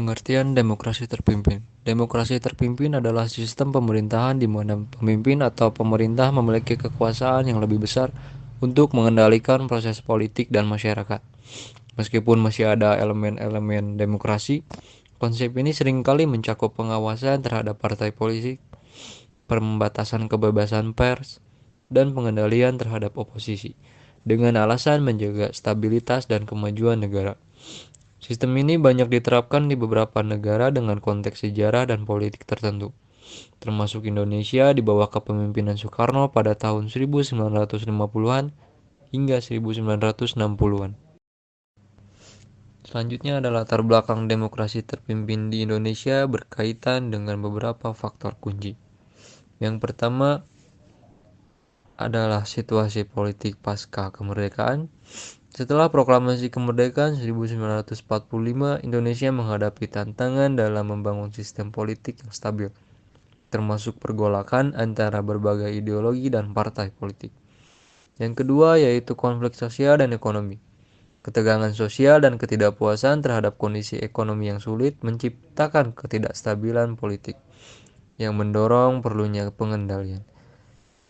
Pengertian demokrasi terpimpin. Demokrasi terpimpin adalah sistem pemerintahan di mana pemimpin atau pemerintah memiliki kekuasaan yang lebih besar untuk mengendalikan proses politik dan masyarakat. Meskipun masih ada elemen-elemen demokrasi, konsep ini seringkali mencakup pengawasan terhadap partai politik, pembatasan kebebasan pers, dan pengendalian terhadap oposisi, dengan alasan menjaga stabilitas dan kemajuan negara. Sistem ini banyak diterapkan di beberapa negara dengan konteks sejarah dan politik tertentu, termasuk Indonesia di bawah kepemimpinan Soekarno pada tahun 1950-an hingga 1960-an. Selanjutnya adalah latar belakang demokrasi terpimpin di Indonesia berkaitan dengan beberapa faktor kunci. Yang pertama adalah situasi politik pasca kemerdekaan. Setelah proklamasi kemerdekaan 1945, Indonesia menghadapi tantangan dalam membangun sistem politik yang stabil, termasuk pergolakan antara berbagai ideologi dan partai politik. Yang kedua yaitu konflik sosial dan ekonomi. Ketegangan sosial dan ketidakpuasan terhadap kondisi ekonomi yang sulit menciptakan ketidakstabilan politik, yang mendorong perlunya pengendalian.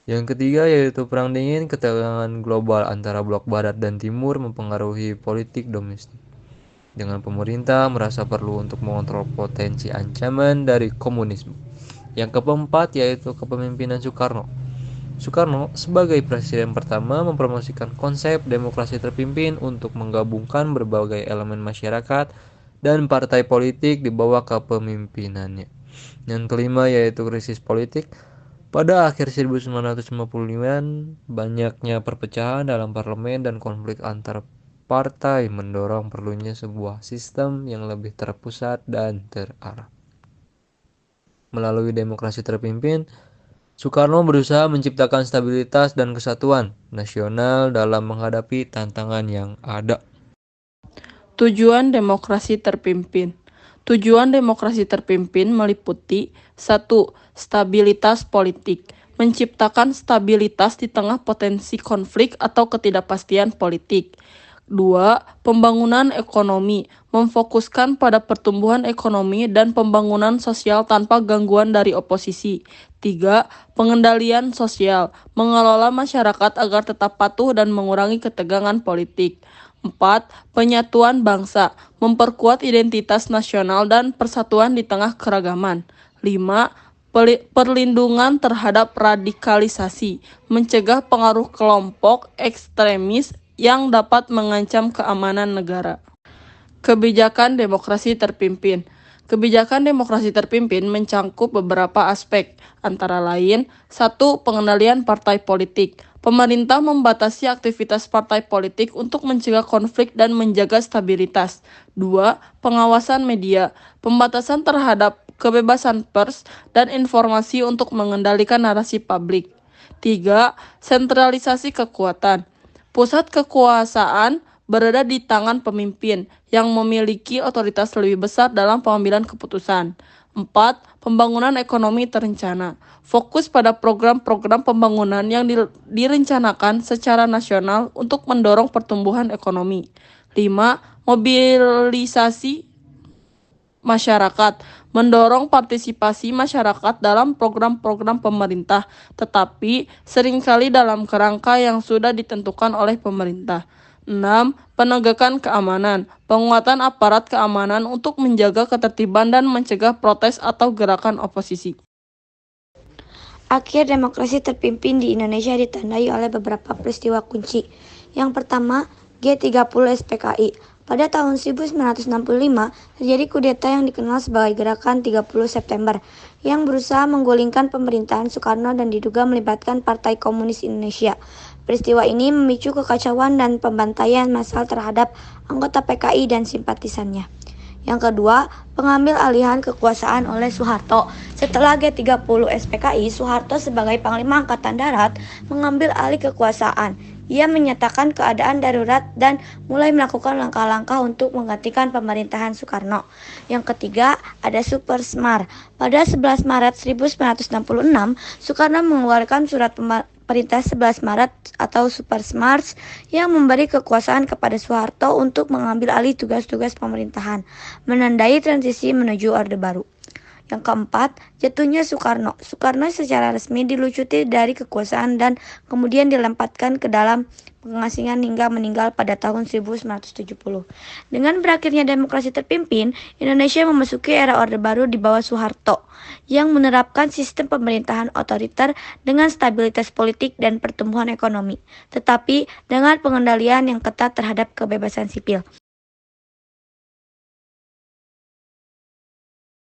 Yang ketiga yaitu Perang Dingin. Ketegangan global antara blok barat dan timur mempengaruhi politik domestik, dengan pemerintah merasa perlu untuk mengontrol potensi ancaman dari komunisme. Yang keempat yaitu kepemimpinan Soekarno. Soekarno sebagai presiden pertama mempromosikan konsep demokrasi terpimpin untuk menggabungkan berbagai elemen masyarakat dan partai politik di bawah kepemimpinannya. Yang kelima yaitu krisis politik. Pada akhir 1950-an, banyaknya perpecahan dalam parlemen dan konflik antar partai mendorong perlunya sebuah sistem yang lebih terpusat dan terarah. Melalui demokrasi terpimpin, Soekarno berusaha menciptakan stabilitas dan kesatuan nasional dalam menghadapi tantangan yang ada. Tujuan demokrasi terpimpin. Tujuan demokrasi terpimpin meliputi 1. Stabilitas politik. Menciptakan stabilitas di tengah potensi konflik atau ketidakpastian politik. 2. Pembangunan ekonomi. Memfokuskan pada pertumbuhan ekonomi dan pembangunan sosial tanpa gangguan dari oposisi. 3. Pengendalian sosial. Mengelola masyarakat agar tetap patuh dan mengurangi ketegangan politik. 4. Penyatuan bangsa, memperkuat identitas nasional dan persatuan di tengah keragaman. 5. Perlindungan terhadap radikalisasi, mencegah pengaruh kelompok ekstremis yang dapat mengancam keamanan negara. Kebijakan demokrasi terpimpin. Kebijakan demokrasi terpimpin mencangkup beberapa aspek, antara lain 1. Pengendalian partai politik. Pemerintah membatasi aktivitas partai politik untuk mencegah konflik dan menjaga stabilitas. 2. Pengawasan media. Pembatasan terhadap kebebasan pers dan informasi untuk mengendalikan narasi publik. 3. Sentralisasi kekuatan. Pusat kekuasaan berada di tangan pemimpin yang memiliki otoritas lebih besar dalam pengambilan keputusan. 4. Pembangunan ekonomi terencana. Fokus pada program-program pembangunan yang direncanakan secara nasional untuk mendorong pertumbuhan ekonomi. 5. Mobilisasi masyarakat. Mendorong partisipasi masyarakat dalam program-program pemerintah, tetapi seringkali dalam kerangka yang sudah ditentukan oleh pemerintah. 6. Penegakan keamanan. Penguatan aparat keamanan untuk menjaga ketertiban dan mencegah protes atau gerakan oposisi. Akhir demokrasi terpimpin di Indonesia ditandai oleh beberapa peristiwa kunci. Yang pertama, G30 SPKI. Pada tahun 1965, terjadi kudeta yang dikenal sebagai Gerakan 30 September, yang berusaha menggulingkan pemerintahan Soekarno dan diduga melibatkan Partai Komunis Indonesia. Peristiwa ini memicu kekacauan dan pembantaian massal terhadap anggota PKI dan simpatisannya. Yang kedua, pengambil alihan kekuasaan oleh Soeharto. Setelah G30 SPKI, Soeharto sebagai Panglima Angkatan Darat mengambil alih kekuasaan. Ia menyatakan keadaan darurat dan mulai melakukan langkah-langkah untuk menggantikan pemerintahan Soekarno. Yang ketiga, ada Super Semar. Pada 11 Maret 1966, Soekarno mengeluarkan surat Perintah 11 Maret atau Supersmart yang memberi kekuasaan kepada Soeharto untuk mengambil alih tugas-tugas pemerintahan, menandai transisi menuju Orde Baru. Yang keempat, jatuhnya Soekarno. Soekarno secara resmi dilucuti dari kekuasaan dan kemudian dilempatkan ke dalam pengasingan hingga meninggal pada tahun 1970. Dengan berakhirnya demokrasi terpimpin, Indonesia memasuki era Orde Baru di bawah Soeharto yang menerapkan sistem pemerintahan otoriter dengan stabilitas politik dan pertumbuhan ekonomi, tetapi dengan pengendalian yang ketat terhadap kebebasan sipil.